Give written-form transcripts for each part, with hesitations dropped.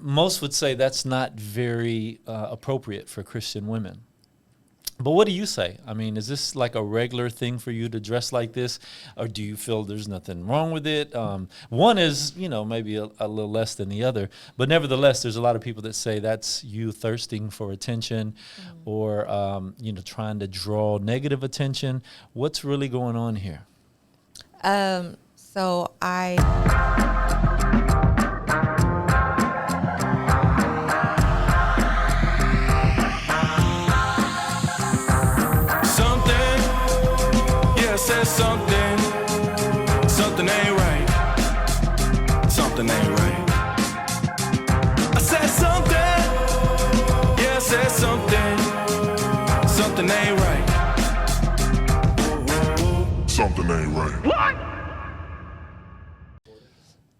most would say that's not very appropriate for Christian women. But what do you say? I mean, is this like a regular thing for you to dress like this? Or do you feel there's nothing wrong with it? One is, maybe a little less than the other. But nevertheless, there's a lot of people that say that's you thirsting for attention or, trying to draw negative attention. What's really going on here? So I... Said something ain't right. Something ain't right. I said something, yeah, I said something ain't right. Something ain't right. What?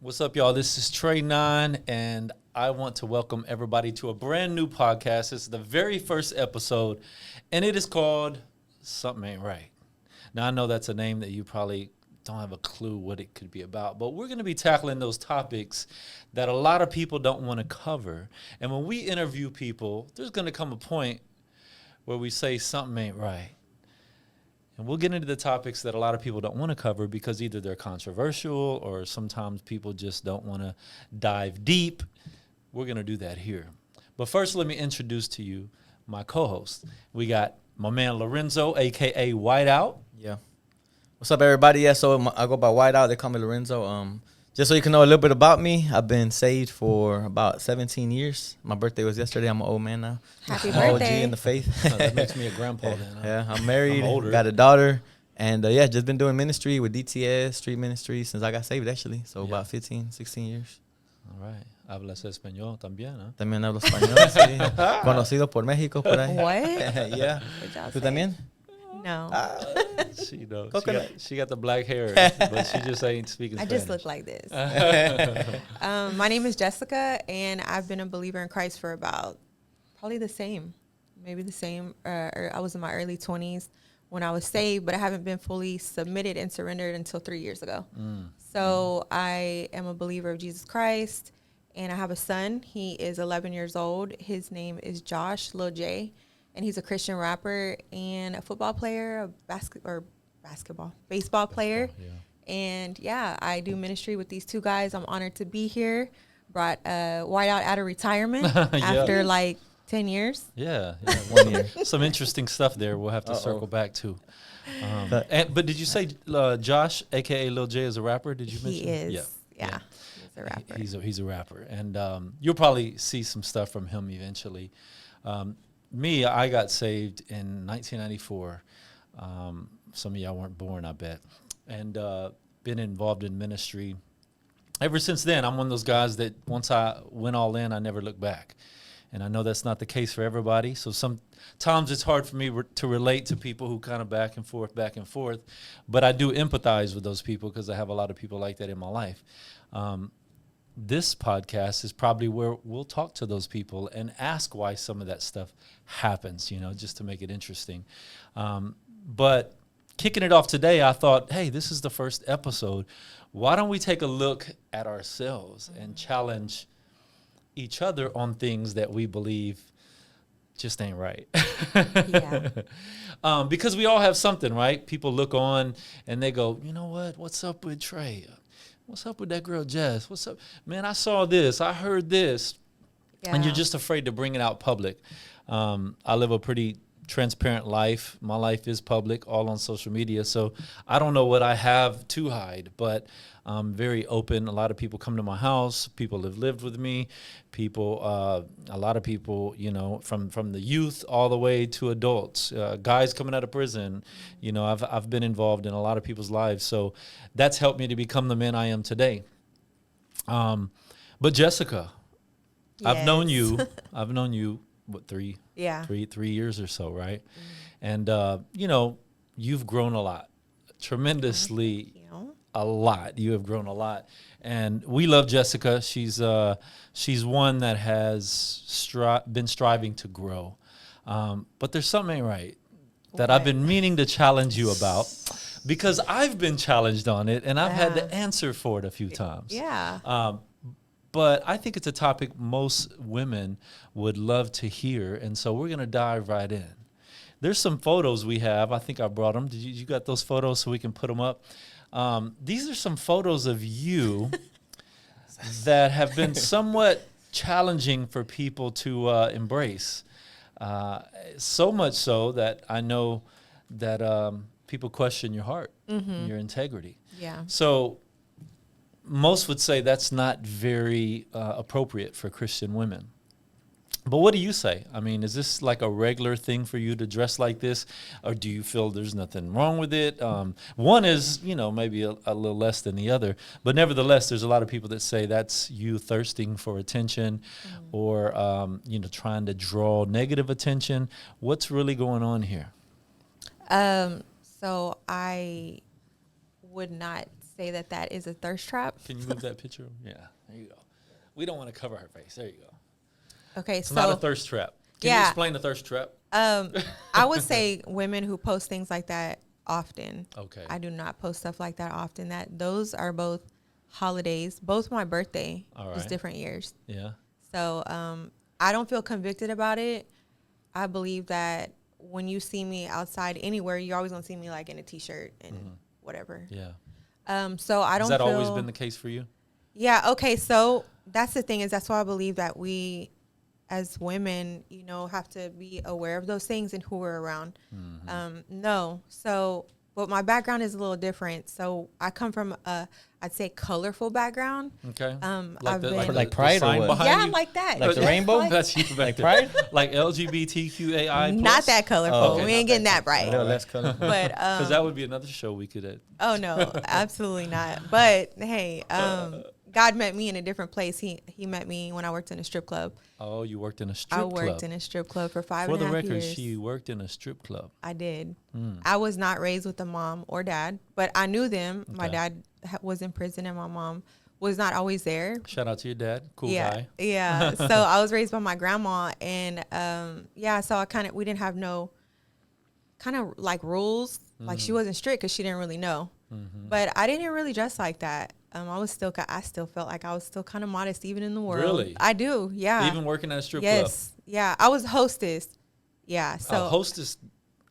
What's up, y'all? This is Trey 9, and I want to welcome everybody to a brand new podcast. This is the very first episode, and it is called Something Ain't Right. Now, I know that's a name that you probably don't have a clue what it could be about, but we're going to be tackling those topics that a lot of people don't want to cover. And when we interview people, there's going to come a point where we say something ain't right. And we'll get into the topics that a lot of people don't want to cover because either they're controversial or sometimes people just don't want to dive deep. We're going to do that here. But first, let me introduce to you my co-host. We got my man Lorenzo, a.k.a. Whiteout. Yeah. What's up, everybody? Yeah, so I go by Whiteout. They call me Lorenzo. Just so you can know a little bit about me, I've been saved for about 17 years. My birthday was yesterday. I'm an old man now. Happy I'm birthday. OG in the faith. Oh, that makes me a grandpa then. Huh? Yeah, I'm married, I'm older. got a daughter, and just been doing ministry with DTS, street ministry, since I got saved, actually. So about 15, 16 years. All right. Hablas español también, ¿no? También hablo español, sí. Conocido por México, por ahí. What? Yeah. What y'all ¿Tú say? también? No. She knows. Coconut. She got the black hair, but she just ain't speaking I Spanish. just look like this. My name is Jessica, and I've been a believer in Christ for about probably the same. Or I was in my early 20s when I was saved, but I haven't been fully submitted and surrendered until 3 years ago. So I am a believer of Jesus Christ, and I have a son. He is 11 years old. His name is Josh, Lil J, and he's a Christian rapper and a football player, baseball player. Yeah. Mm-hmm. And I do ministry with these two guys. I'm honored to be here. Brought Whiteout out of retirement after like 10 years. Yeah, 1 year. Some interesting stuff there we'll have to circle back to. But did you say Josh, a.k.a. Lil J, is a rapper? Did you mention? He is. Yeah. He's a rapper. He's a rapper. And you'll probably see some stuff from him eventually. Me, I got saved in 1994. Some of y'all weren't born, I bet. And been involved in ministry. Ever since then, I'm one of those guys that once I went all in, I never looked back. And I know that's not the case for everybody. So sometimes it's hard for me to relate to people who kind of back and forth. But I do empathize with those people because I have a lot of people like that in my life. This podcast is probably where we'll talk to those people and ask why some of that stuff happens, just to make it interesting. But kicking it off today, I thought, hey, this is the first episode. Why don't we take a look at ourselves and challenge each other on things that we believe just ain't right? Yeah. Because we all have something, right? People look on and they go, you know what? What's up with Trey? What's up with that girl, Jess? What's up? Man, I saw this. I heard this. Yeah. And you're just afraid to bring it out public. I live a pretty transparent life. My life is public, all on social media. So I don't know what I have to hide, but I'm very open. A lot of people come to my house. People have lived with me. A lot of people, from the youth all the way to adults, guys coming out of prison. I've been involved in a lot of people's lives. So that's helped me to become the man I am today. But Jessica, Yes. I've known you, what, 3 Yeah. 3 years or so, right? And, you've grown a lot, tremendously. A lot. You have grown a lot. And we love Jessica. She's one that has been striving to grow. But there's something ain't right that I've been meaning to challenge you about because I've been challenged on it and I've had to answer for it a few times. Yeah. but I think it's a topic most women would love to hear, and so we're going to dive right in. There's some photos we have. I think I brought them. Did you got those photos so we can put them up? These are some photos of you that have been somewhat challenging for people to embrace. So much so that I know that people question your heart, your integrity. Yeah. So most would say that's not very appropriate for Christian women. But what do you say? I mean, is this like a regular thing for you to dress like this, or do you feel there's nothing wrong with it? One is, maybe a little less than the other, but nevertheless, there's a lot of people that say that's you thirsting for attention, or trying to draw negative attention. What's really going on here? So I would not say that is a thirst trap. Can you move that picture? Yeah, there you go. We don't want to cover her face. There you go. Okay, It's not a thirst trap. Can you explain the thirst trap? I would say women who post things like that often. Okay. I do not post stuff like that often. Those are both holidays. Both my birthday is different years. Yeah. So I don't feel convicted about it. I believe that when you see me outside anywhere, you're always gonna see me like in a t-shirt and whatever. Yeah. So I don't. Has that feel, always been the case for you? Yeah. Okay. So that's the thing that's why I believe that we, as women, have to be aware of those things and who we're around. But my background is a little different. So I come from I'd say colorful background. Okay. Like Pride or what? Yeah, like that. Like the rainbow? That's you back Like there. Pride? Like LGBTQAI+. Not that colorful. Oh, okay. We ain't getting that bright. A little less colorful. But Because that would be another show we could. Oh no, absolutely not. But hey, God met me in a different place. He met me when I worked in a strip club. Oh, you worked in a strip club. I worked in a strip club for 5.5 years. For the record, she worked in a strip club. I did. I was not raised with a mom or dad, but I knew them. Okay. My dad was in prison and my mom was not always there. Shout out to your dad. Cool guy. Yeah. So I was raised by my grandma, and so we didn't have no kind of like rules. Like she wasn't strict because she didn't really know. But I didn't really dress like that. I still felt like I was still kind of modest even in the world. Really? I do. Yeah. Even working at a strip club. Yes. Yeah. I was hostess. Yeah. So hostess.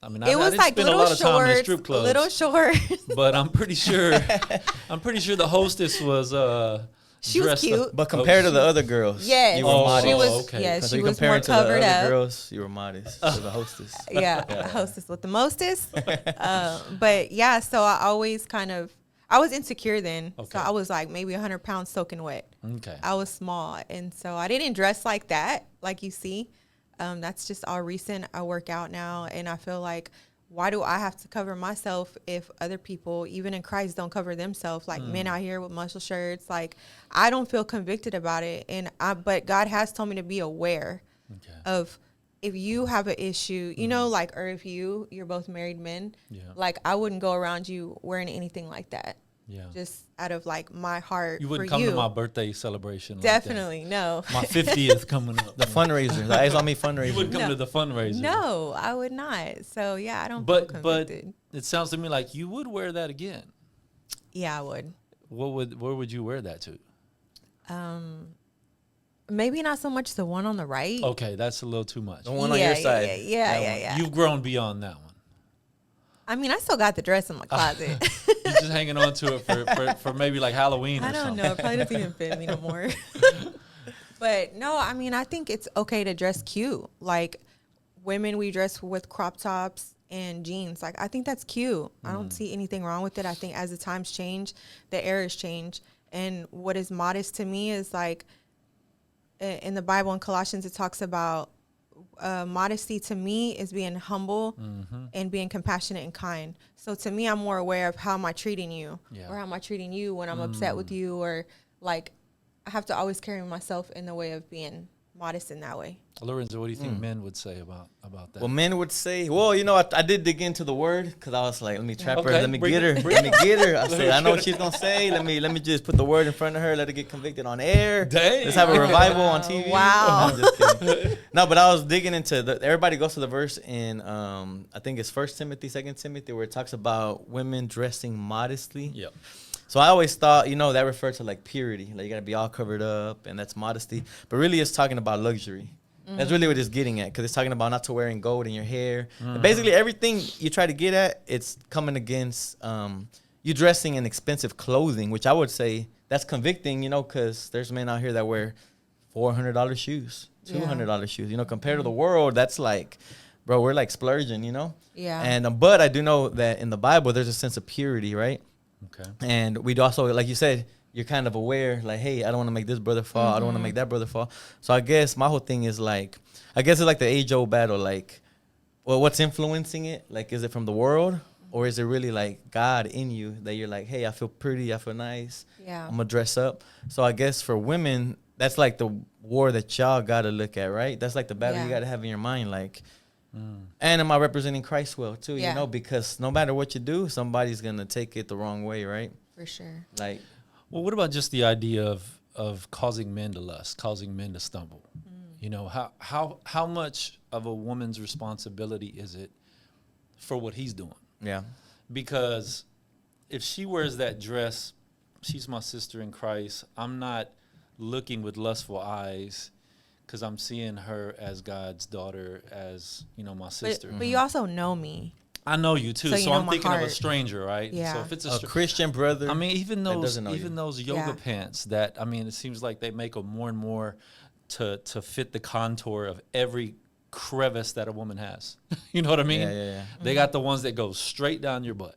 I mean, it was like little shorts, little shorts. But I'm pretty sure the hostess was she was cute. But compared to the other girls, yes, you were modest. She was, okay. Yeah, So she was comparing more to covered the other up. girls, you were modest. To the hostess. Yeah, hostess with the mostest. But yeah, so I always I was insecure then. Okay. So I was like maybe 100 pounds soaking wet. Okay. I was small. And so I didn't dress like that, like you see. That's just all recent. I work out now. And I feel like, why do I have to cover myself if other people, even in Christ, don't cover themselves? Like men out here with muscle shirts. Like, I don't feel convicted about it. But God has told me to be aware of if you have an issue, or if you're both married men, like I wouldn't go around you wearing anything like that. Yeah. Just out of like my heart. You wouldn't come to my birthday celebration. Definitely, like no. My 50th coming up. The fundraiser. The Eyes on Me fundraiser. You wouldn't come to the fundraiser. No, I would not. So yeah, I don't feel convicted. But it sounds to me like you would wear that again. Yeah, I would. Where would you wear that to? Maybe not so much the one on the right. Okay, that's a little too much. The one on your side. Yeah. You've grown beyond that one. I mean, I still got the dress in my closet. You're just hanging on to it for maybe like Halloween or something. I don't know. It probably doesn't even fit me no more. But no, I mean, I think it's okay to dress cute. Like women, we dress with crop tops and jeans. Like, I think that's cute. I don't see anything wrong with it. I think as the times change, the eras change. And what is modest to me is like in the Bible in Colossians, it talks about modesty to me is being humble and being compassionate and kind. So to me, I'm more aware of how am I treating you or how am I treating you when I'm upset with you, or like I have to always carry myself in the way of being modest in that way. Lorenzo, what do you think men would say about that? Well, men would say, I did dig into the word because I was like, let me trap her, let me bring get it, her, let me get her. I said, I know what she's gonna say. Let me just put the word in front of her, let her get convicted on air. Dang. Let's have a revival on TV. Wow. No, I'm just kidding. No, but I was digging into everybody goes to the verse in I think it's 1 Timothy, 2 Timothy, where it talks about women dressing modestly. Yep. So I always thought, that referred to like purity. Like you gotta be all covered up, and that's modesty. But really, it's talking about luxury. That's really what it's getting at, because it's talking about not to wearing gold in your hair. And basically, everything you try to get at, it's coming against you dressing in expensive clothing, which I would say that's convicting, because there's men out here that wear $400 shoes, $200 shoes. Compared to the world, that's like, bro, we're like splurging, Yeah. And but I do know that in the Bible, there's a sense of purity, right? Okay. And we'd also, like you said, you're kind of aware, like, hey, I don't want to make this brother fall. I don't want to make that brother fall. So I guess my whole thing is like, I guess it's like the age-old battle. Like, well, what's influencing it? Like, is it from the world? Or is it really like God in you that you're like, hey, I feel pretty, I feel nice. Yeah. I'm going to dress up. So I guess for women, that's like the war that y'all got to look at, right? That's like the battle you got to have in your mind. Like, and am I representing Christ well too? Yeah. Because no matter what you do, somebody's going to take it the wrong way, right? For sure. Like, Well, what about just the idea of causing men to lust, causing men to stumble? How much of a woman's responsibility is it for what he's doing? yeah. Because if she wears that dress, she's my sister in Christ. I'm not looking with lustful eyes because I'm seeing her as God's daughter, as, my sister. But you also know me. I know you too, So so you know I'm my thinking of a heart. stranger, right? Yeah. So if it's A Christian brother. I mean, even that those doesn't know you. yoga Yeah. pants that, it seems like they make them more and more to fit the contour of every crevice that a woman has. You know what I mean? Yeah. They got the ones that go straight down your butt.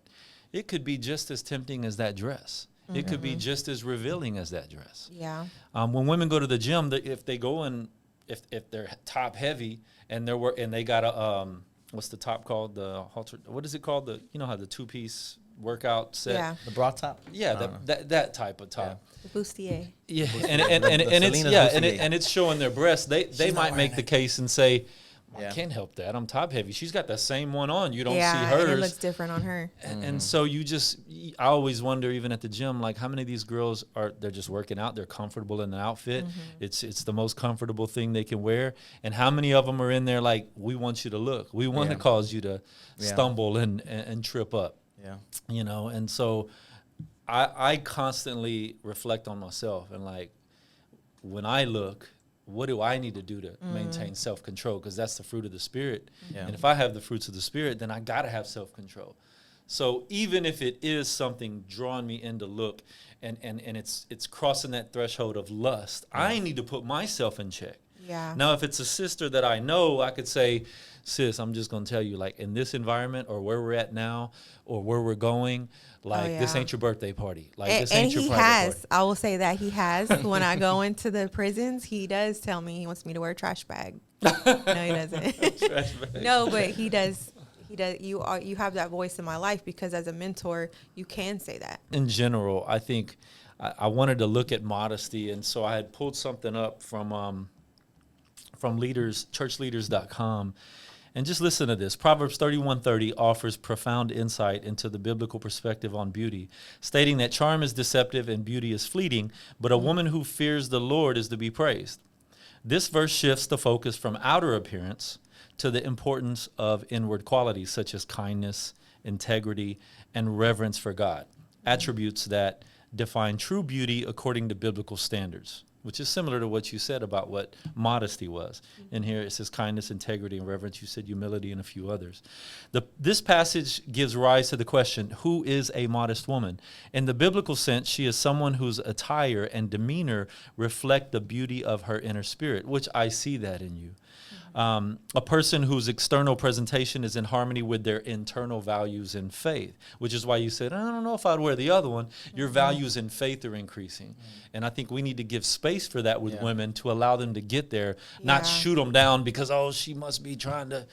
It could be just as tempting as that dress. It could be just as revealing as that dress. Yeah. When women go to the gym, if they go in, if they're top heavy and they got a what's the top called? The halter. What is it called? How the 2-piece workout set. Yeah. The bra top? Yeah, that type of top. The bustier. Yeah, and it's Selena's bustier. and it's showing their breasts. They might make the case and say, well, Yeah. I can't help that. I'm top heavy. She's got the same one on. You don't see And hers. it looks different on her. And so I always wonder, even at the gym, like how many of these girls they're just working out, they're comfortable in the outfit. It's the most comfortable thing they can wear. And how many of them are in there like, we want you to look. We want to cause you to stumble and trip up. Yeah. And so I constantly reflect on myself and like, when I look, what do I need to do to maintain self-control? Because that's the fruit of the Spirit. Yeah. And if I have the fruits of the Spirit, then I got to have self-control. So even if it is something drawing me in to look and it's crossing that threshold of lust, I need to put myself in check. Yeah. Now, if it's a sister that I know, I could say, sis, I'm just going to tell you, like, in this environment or where we're at now or where we're going, like, this this ain't your birthday party. Like, this ain't your private party. I will say that he has. When I go into the prisons, he does tell me he wants me to wear a trash bag. No, he doesn't. Trash bag. No, but he does. He does. You have that voice in my life because as a mentor, you can say that. In general, I think I wanted to look at modesty, and so I had pulled something up from churchleaders.com. And just listen to this. Proverbs 31:30 offers profound insight into the biblical perspective on beauty, stating that charm is deceptive and beauty is fleeting, but a woman who fears the Lord is to be praised. This verse shifts the focus from outer appearance to the importance of inward qualities such as kindness, integrity, and reverence for God, attributes that define true beauty according to biblical standards, which is similar to what you said about what modesty was. In here it says kindness, integrity, and reverence. You said humility and a few others. This passage gives rise to the question, who is a modest woman? In the biblical sense, she is someone whose attire and demeanor reflect the beauty of her inner spirit, which I see that in you. A person whose external presentation is in harmony with their internal values and faith, which is why you said, I don't know if I'd wear the other one. Your values and faith are increasing. And I think we need to give space for that with women to allow them to get there, not shoot them down because, she must be trying to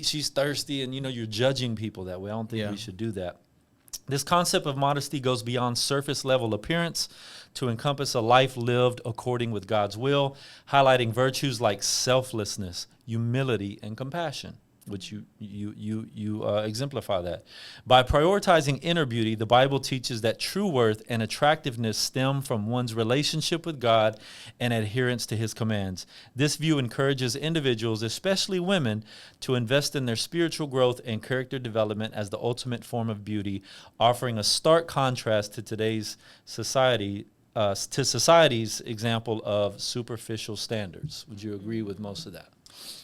she's thirsty. And, you're judging people that way. I don't think we should do that. This concept of modesty goes beyond surface level appearance to encompass a life lived according with God's will, highlighting virtues like selflessness, humility, and compassion. which you exemplify that. By prioritizing inner beauty, the Bible teaches that true worth and attractiveness stem from one's relationship with God and adherence to his commands. This view encourages individuals, especially women, to invest in their spiritual growth and character development as the ultimate form of beauty, offering a stark contrast to today's society, to society's example of superficial standards. Would you agree with most of that?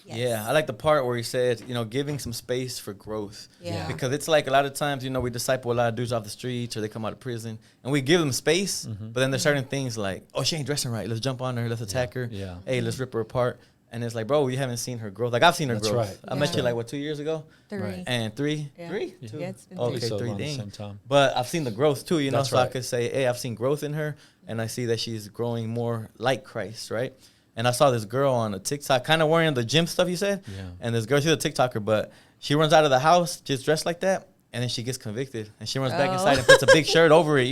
Yes. Yeah, I like the part where he said, giving some space for growth. Yeah. Because it's like a lot of times, we disciple a lot of dudes off the streets or they come out of prison and we give them space, but then there's certain things like, oh, she ain't dressing right. Let's jump on her. Let's attack her. Yeah. Hey, let's rip her apart. And it's like, bro, you haven't seen her growth. Like, I've seen her That's growth. right. I met you, Yeah. 2 years ago? 3. Right. And 3? Yeah. 3? Yeah. 2? Yeah, it's been Okay, 3. So 3 around the dang. same time. But I've seen the growth too, That's so I right. could say, hey, I've seen growth in her, and I see that she's growing more like Christ, right? And I saw this girl on a TikTok, kind of wearing the gym stuff you said. Yeah. And this girl, she's a TikToker, but she runs out of the house just dressed like that, and then she gets convicted, and she runs back inside and puts a big shirt over it,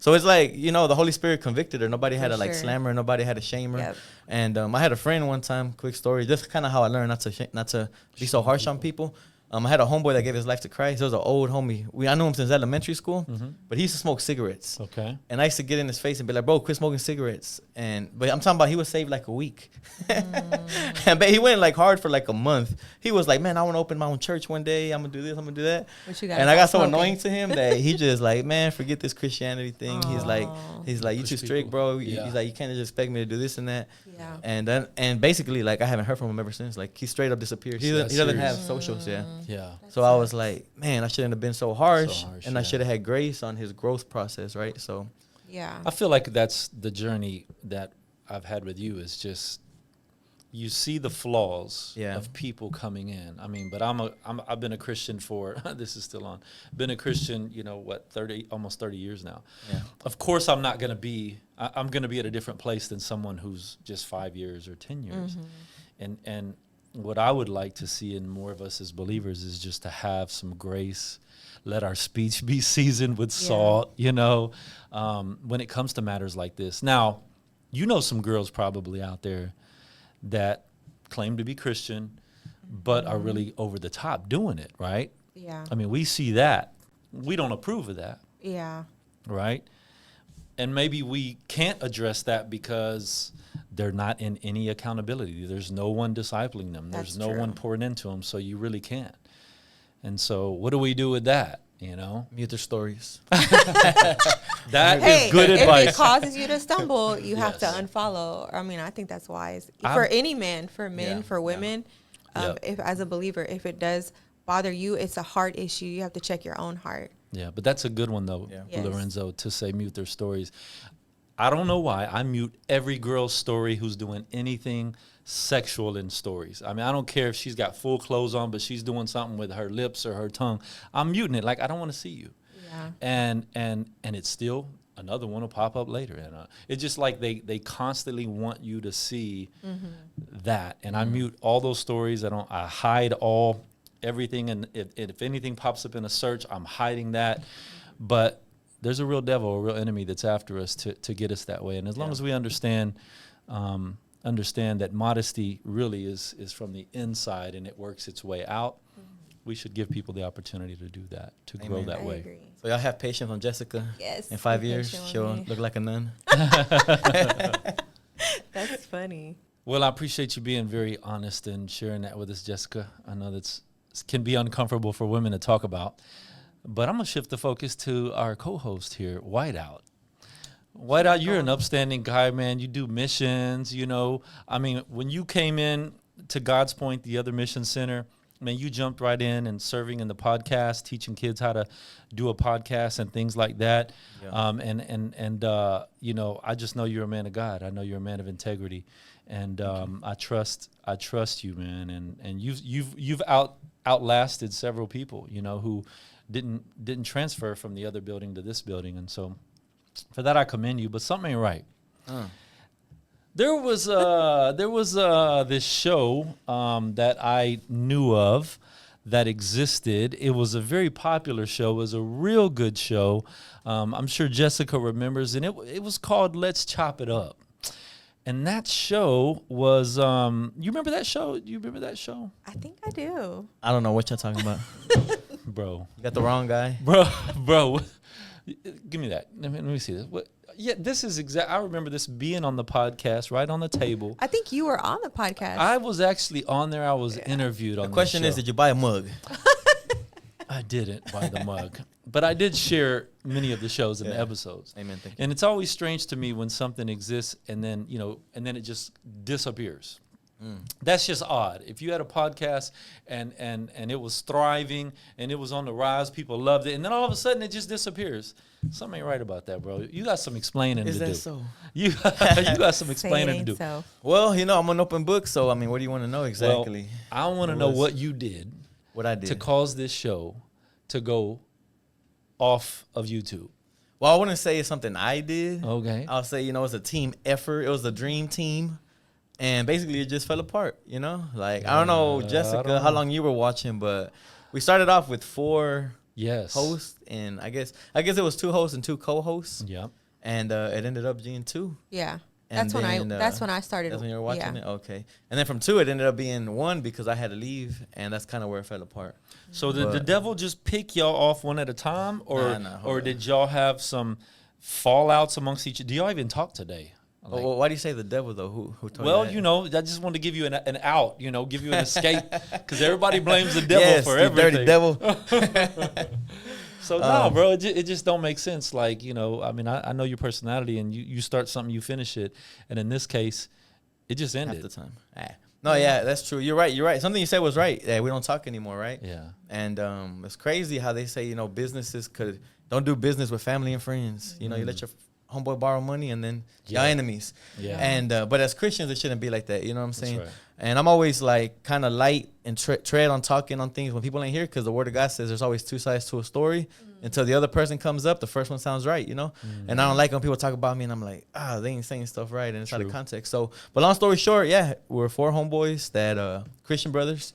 So it's like, the Holy Spirit convicted her. Nobody had For to like sure. slam her. Nobody had to shame her. Yep. And I had a friend one time. Quick story. This is kind of how I learned not to be so harsh on people. I had a homeboy that gave his life to Christ. He was an old homie. I knew him since elementary school, but he used to smoke cigarettes. Okay. And I used to get in his face and be like, bro, quit smoking cigarettes. But I'm talking about he was saved like a week. But he went like hard for like a month. He was like, man, I want to open my own church one day. I'm going to do this. I'm going to do that. But you And I got so smoking. annoying to him that he just like, man, forget this Christianity thing. He's like, you Push too strict, people. bro. Yeah. He's like, you can't just expect me to do this and that. Yeah. And basically, like, I haven't heard from him ever since. Like, he straight up disappeared. He That's doesn't have serious. socials, yeah. Yeah. So I was like, man, I shouldn't have been so harsh, and I yeah. should have had grace on his growth process, right? So, Yeah. I feel like that's the journey that I've had with you, is just you see the flaws Yeah. of people coming in. I mean, but I've been a Christian for this is still on. Been a Christian, almost 30 years now. yeah. Of course, I'm not going to be. I'm going to be at a different place than someone who's just 5 years or 10 years. And what I would like to see in more of us as believers is just to have some grace. Let our speech be seasoned with salt, when it comes to matters like this. Now, some girls probably out there that claim to be Christian, but are really over the top doing it, right? Yeah. I mean, we see that. We don't approve of that, Yeah. right? And maybe we can't address that because they're not in any accountability. There's no one discipling them. There's That's no true. one pouring into them, so you really can't. And so what do we do with that, Mute their stories. That Hey, is good if advice. it causes you to stumble, you have to Yes. unfollow. I mean, I think that's wise I'm- for any man, for men, Yeah, for women. Yep. If as a believer, if it does bother you, it's a heart issue. You have to check your own heart. Yeah, but that's a good one, though, Yeah. Yes. Lorenzo, to say mute their stories. I don't know why. I mute every girl's story who's doing anything sexual in stories. I mean, I don't care if she's got full clothes on, but she's doing something with her lips or her tongue. I'm muting it. Like, I don't want to see you. Yeah. And it's still, another one will pop up later. And it's just like they constantly want you to see that. And I mute all those stories. I hide everything. And if anything pops up in a search, I'm hiding that. But there's a real devil, a real enemy that's after us to get us that way. And as long as we understand that modesty really is from the inside and it works its way out, we should give people the opportunity to do that, to grow Amen. that I way. agree. So y'all have patience on Jessica. Yes. In 5 be years, patient with she'll me. look like a nun. That's funny. Well, I appreciate you being very honest and sharing that with us, Jessica. I know that can be uncomfortable for women to talk about, but I'm going to shift the focus to our co-host here, Whiteout. Whiteout, you're an upstanding guy, man. You do missions, I mean, when you came in to God's Point, the other mission center, man, you jumped right in and serving in the podcast, teaching kids how to do a podcast and things like that. Yeah. I just know you're a man of God. I know you're a man of integrity, and I trust you, man. And you've outlasted several people, who didn't transfer from the other building to this building, and so for that I commend you. But something ain't right. There was this show that I knew of that existed. It was a very popular show. It was a real good show. I'm sure Jessica remembers, and it was called Let's Chop It Up. And that show was, you remember that show? You remember that show? I think I do. I don't know what y'all talking about. Bro. You got the wrong guy. Bro. Give me that. Let me see this. What? Yeah, this is exact. I remember this being on the podcast, right on the table. I think you were on the podcast. I was actually on there. I was interviewed on The question is, did you buy a mug? I didn't buy the mug, but I did share many of the shows and the episodes. Amen. Thank you. And it's always strange to me when something exists and then, and then it just disappears. That's just odd. If you had a podcast and it was thriving and it was on the rise, people loved it, and then all of a sudden it just disappears. Something ain't right about that, bro. You got some explaining to do. Is that so? You got some Say it explaining to ain't do. so. Well, I'm an open book, so I mean, what do you want to know exactly? Well, I want to know what you did What I did to cause this show to go off of YouTube. Well, I wouldn't say it's something I did. Okay. I'll say, it's a team effort. It was a dream team. And basically, it just fell apart, Like, I don't know, Jessica, how long you were watching, but we started off with 4 hosts. And I guess it was 2 hosts and 2 co-hosts. Yep. And it ended up being 2. Yeah. And That's when I started. That's when you were watching it? Okay. And then from 2, it ended up being 1 because I had to leave. And that's kind of where it fell apart. So did the devil just pick y'all off one at a time? Or did y'all have some fallouts amongst each other? Do y'all even talk today? Like, well, why do you say the devil, though? Who told you that? I just wanted to give you an out, give you an escape. Because everybody blames the devil for you everything. dirty devil. So, no, bro, it just don't make sense. Like, I mean, I know your personality, and you start something, you finish it. And in this case, it just ended. Half the time. No, yeah, that's true. You're right. Something you said was right. Yeah, we don't talk anymore, right? Yeah. And it's crazy how they say, businesses don't do business with family and friends. You let your homeboy borrow money and then your enemies. Yeah. And but as Christians, it shouldn't be like that. You know what I'm saying? Right. And I'm always like kind of light and tread on talking on things when people ain't here, because the word of God says there's always 2 sides to a story. Until the other person comes up, the first one sounds right, And I don't like when people talk about me and I'm like, they ain't saying stuff right, and it's out of context. So, but long story short, we're 4 homeboys that Christian brothers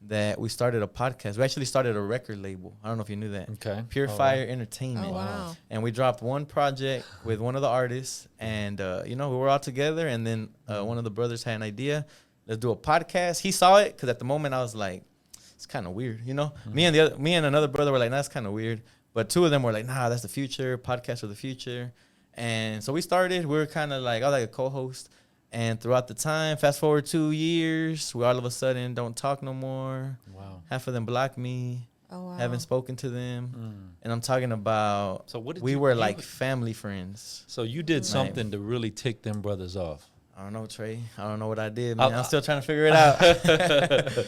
that we started a podcast. We actually started a record label. I don't know if you knew that. Okay. Pure Fire Entertainment. Oh, wow. And we dropped one project with one of the artists, and we were all together, and then one of the brothers had an idea. Let's do a podcast. He saw it because at the moment I was like, it's kind of weird, Me and another brother were like, nah, that's kind of weird. But 2 of them were like, nah, that's the future. Podcasts are the future. And so we started. We were kind of like, I was like a co-host. And throughout the time, fast forward 2 years, we all of a sudden don't talk no more. Wow. Half of them blocked me. Oh, wow. Haven't spoken to them. And I'm talking about, so what did we were like family friends. So you did something to really tick them brothers off. I don't know, Trey. I don't know what I did, man. I'm still trying to figure it out.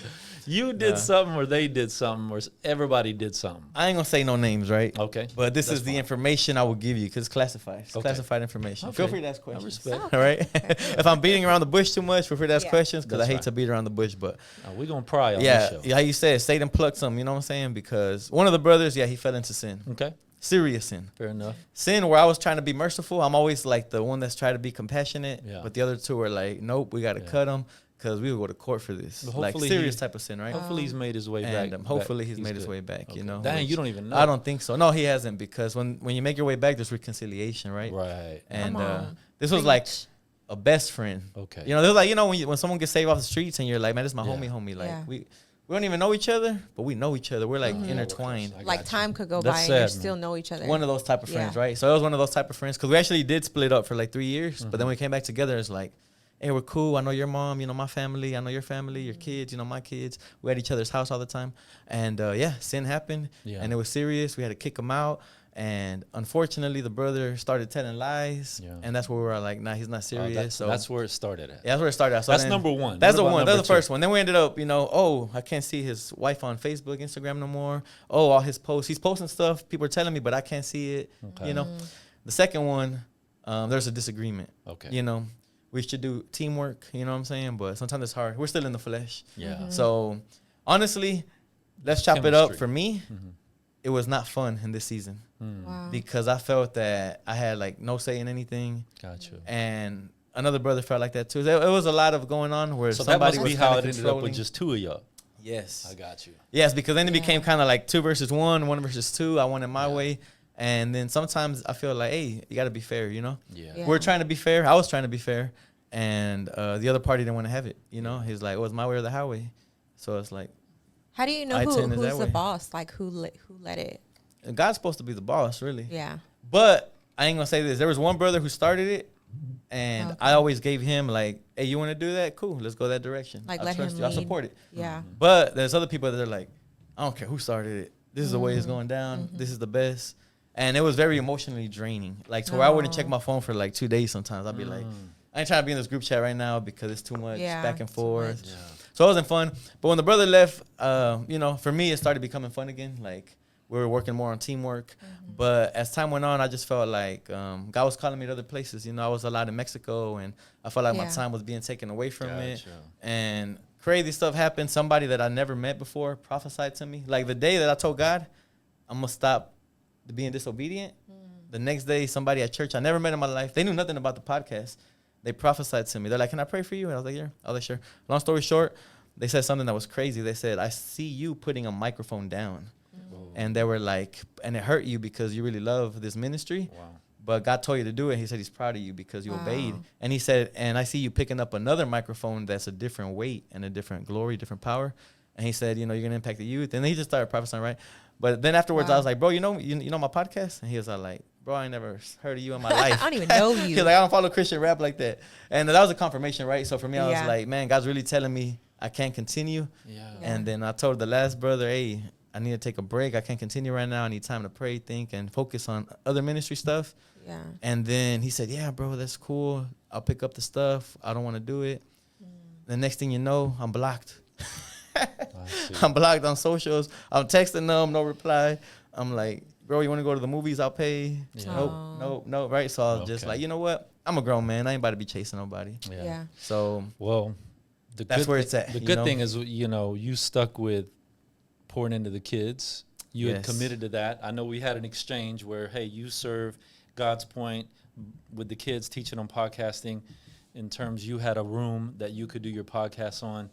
You did something, or they did something, or everybody did something. I ain't going to say no names, right? Okay. But this is the information I will give you because it's classified. It's classified information. Okay. Feel free to ask questions. I respect. All right? If I'm beating around the bush too much, feel free to ask questions because I hate to beat around the bush. But we're going to pry on this show. Yeah, how you said, Satan plucked some, you know what I'm saying? Because one of the brothers, he fell into sin. Okay. Serious sin. Fair enough. Sin where I was trying to be merciful. I'm always like the one that's trying to be compassionate. Yeah. But the other 2 were like, nope, we got to cut them because we would go to court for this. Like serious type of sin, right? Hopefully he's made his way back. Hopefully he's made his way back, Dang, you don't even know. I don't think so. No, he hasn't, because when you make your way back, there's reconciliation, right? Right. And this was like a best friend. Okay. There's like, when someone gets saved off the streets and you're like, man, this is my homie. Like we don't even know each other, but we know each other. We're like intertwined. Like time could go That's by and you sad, still know each other. One of those type of friends, right? So it was one of those type of friends, because we actually did split up for like 3 years, but then we came back together. It's like, hey, we're cool. I know your mom, my family. I know your family, your kids, my kids. We at each other's house all the time. And sin happened, and it was serious. We had to kick him out. And unfortunately, the brother started telling lies, and that's where we were like, nah, he's not serious. That's where it started at. Yeah, that's where it started. So that's number 1. That's the one. That's the first one. Then we ended up, I can't see his wife on Facebook, Instagram no more. Oh, all his posts. He's posting stuff. People are telling me, but I can't see it. Okay. The second one, there's a disagreement. Okay. We should do teamwork, you know what I'm saying? But sometimes it's hard. We're still in the flesh. Yeah. So honestly, let's chop it up. For me, it was not fun in this season. Wow. Because I felt that I had like no say in anything. Gotcha. And another brother felt like that too. It was a lot of going on where somebody that must was be how it ended ended up with just 2 of y'all. Yes. I got you. Yes, because then it became kind of like 2 versus 1, 1 versus 2. I wanted my way. And then sometimes I feel like, hey, you got to be fair, Yeah. Yeah. We're trying to be fair. I was trying to be fair. and the other party didn't want to have it. You know, he's like, "Oh, it's my way or the highway." So it's like, How do you know I-10 is who's that the way. boss? Like who let it? God's supposed to be the boss, really. Yeah. But I ain't gonna say this. There was one brother who started it, and Okay. I always gave him like, "Hey, you want to do that? Cool, let's go that direction. Like I let trust him you. I lead. support it." Yeah. But there's other people that are like, "I don't care who started it. This is the way it's going down. This is the best." And it was very emotionally draining. Like to where I wouldn't check my phone for like 2 days sometimes. I'd be like, I ain't trying to be in this group chat right now because it's too much Yeah, back and too forth. much. Yeah. So it wasn't fun. But when the brother left, you know, for me, it started becoming fun again. Like we were working more on teamwork. But as time went on, I just felt like God was calling me to other places. You know, I was a lot in Mexico, and I felt like my Yeah. time was being taken away from it. Gotcha. And crazy stuff happened. Somebody that I never met before prophesied to me. Like the day that I told God, I'm going to stop being disobedient. The next day, somebody at church I never met in my life, they knew nothing about the podcast. They prophesied to me. They're like, "Can I pray for you?" And I was like, "Yeah." I was like, "Sure." Long story short, they said something that was crazy. They said, "I see you putting a microphone down." And they were like, and it hurt you because you really love this ministry. Wow. But God told you to do it. He said he's proud of you because you Wow. obeyed. And he said, and I see you picking up another microphone that's a different weight and a different glory, different power. And he said, you know, you're going to impact the youth. And then he just started prophesying, right? But then afterwards, I Wow. was like, "Bro, you know my podcast?" And he was like, "Bro, I ain't never heard of you in my life." I don't even know He you. was like, "I don't follow Christian rap like that." And that was a confirmation, right? So for me, I was Yeah. like, man, God's really telling me I can't continue. Yeah. And then I told the last brother, "Hey, I need to take a break. I can't continue right now. I need time to pray, think, and focus on other ministry stuff." Yeah. And then he said, "Yeah, bro, that's cool. I'll pick up the stuff. I don't want to do it." The next thing you know, I'm blocked. I see. I'm blocked on socials. I'm texting them, no reply. I'm like, "Bro, you want to go to the movies? I'll pay." Yeah. Nope, right? So I was just Okay. like, you know what? I'm a grown man. I ain't about to be chasing nobody. Yeah. So Well, That's good where it's at, The you good know? thing is, you know, you stuck with pouring into the kids. You had Yes. committed to that. I know we had an exchange where, hey, you serve God's point with the kids, teaching them podcasting. In terms, you had a room that you could do your podcast on,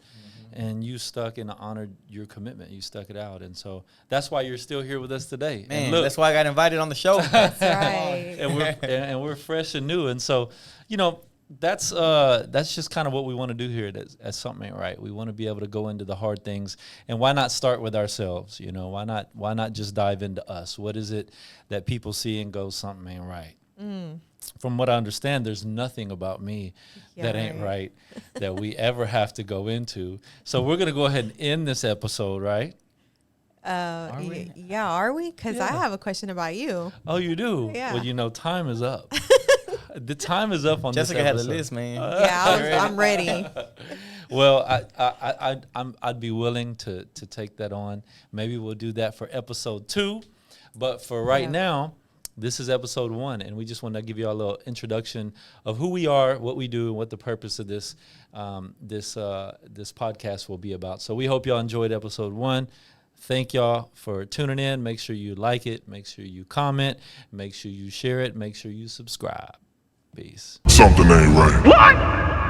and you stuck and honored your commitment. You stuck it out, and so that's why you're still here with us today. man, and look, that's why I got invited on the show. That's right. and we're fresh and new, and so you know that's just kind of what we want to do here at Something Ain't Right. We want to be able to go into the hard things, and why not start with ourselves? You know, why not just dive into us? What is it that people see and go, something ain't right? From what I understand, there's nothing about me that ain't right that we ever have to go into. So we're gonna go ahead and end this episode, right? Are we? Yeah, are we? Because I Yeah. have a question about you. Oh, you do? Yeah. Well, you know, time is up. The time is up on Jessica this had a episode. list, man. Yeah, I'm ready. Well, I'd be willing to take that on. Maybe we'll do that for episode 2. But for right Yeah. now, this is episode 1, and we just want to give you all a little introduction of who we are, what we do, and what the purpose of this this podcast will be about. So we hope y'all enjoyed episode 1. Thank y'all for tuning in. Make sure you like it. Make sure you comment. Make sure you share it. Make sure you subscribe. Peace. Something ain't right.